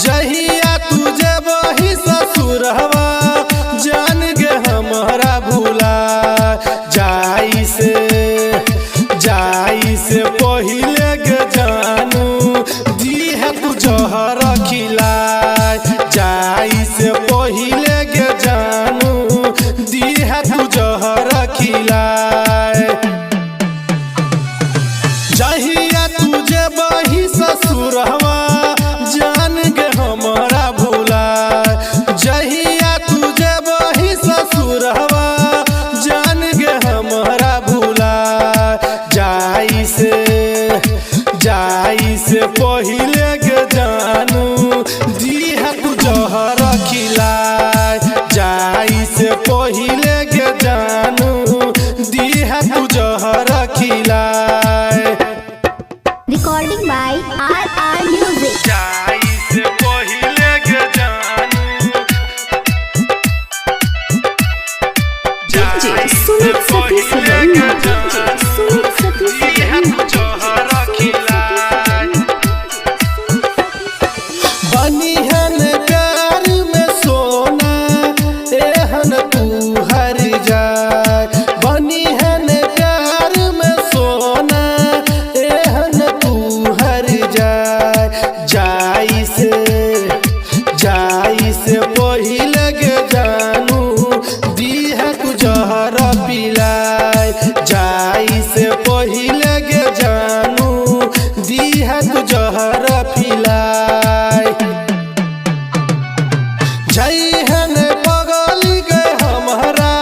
जहिया तुझे वही ससुरवा जान गे हमारा भूला जाई से पहिले गे जानू दी है तू जहर खिला जाई से पहिले गे जानू दी है तू जहर खिला जहिया तुझे वही ससुरवा जान गे हमारा भूला जहिया तुझे वही ससुरवा जान गे हमारा भूला जाई से पहिले गे जानू दी है तू जहर खिला जाई से पहिले गे जानू दी है तू जहर खिला Recording by RR Music. जाई से पहिले गे जानू DJ Sumit Satish Verma. DJ Sumit Satish Verma. बनिहन प्यार में सोना एहन तू हर जाए बनिहन प्यार में सोना एहन तू हर जाए जाई से पहिले गे जानू दी है तू जहर पिलाए जाई से पहिले गे जानू दी है तू जहर पिलाए जैहन पगली गए हमारा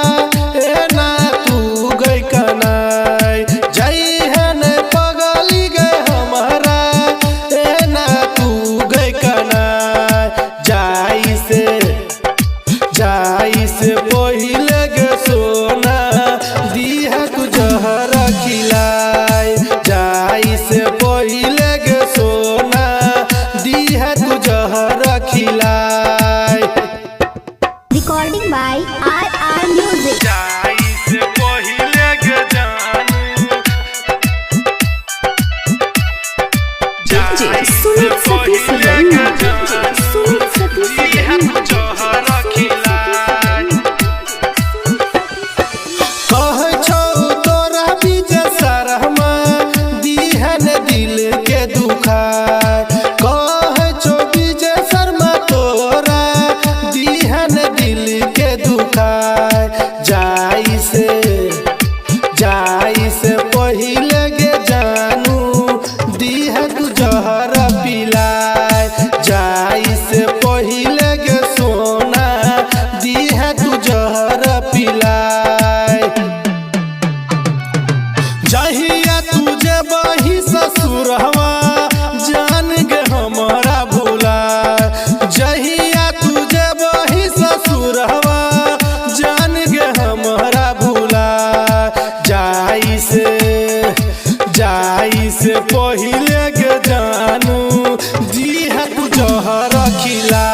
ए ना तू गई कनाई जैहन पगली गए हमारा ए ना तू गई कनाई जाई से पहिले गे सोना दी है तू जहर खिलाए जाई से पहिले गे सोना दी है तू जहर खिलाए Recording by RR Music. जाई से पहिले गे जानू DJ Sumit Satish Verma. DJ Sumit Satish Verma. कह छौ तोरा बीजे शर्मा दीहन दिल के दुखा कह छौ बीजे शर्मा तोरा दीहन दिल के दुखा जाई से पहिले गे जानू दीह तू जहर पिलाए जाई से पहिले गे सोना दीह तू जहर पिलाए जहिया तुझे वही ससुरवा जान गे हमारा भूला जहिया तुझे वही ससुरवा जान गे हमारा भूला जाई से पहिले गे जानू दी है तू जहर खिला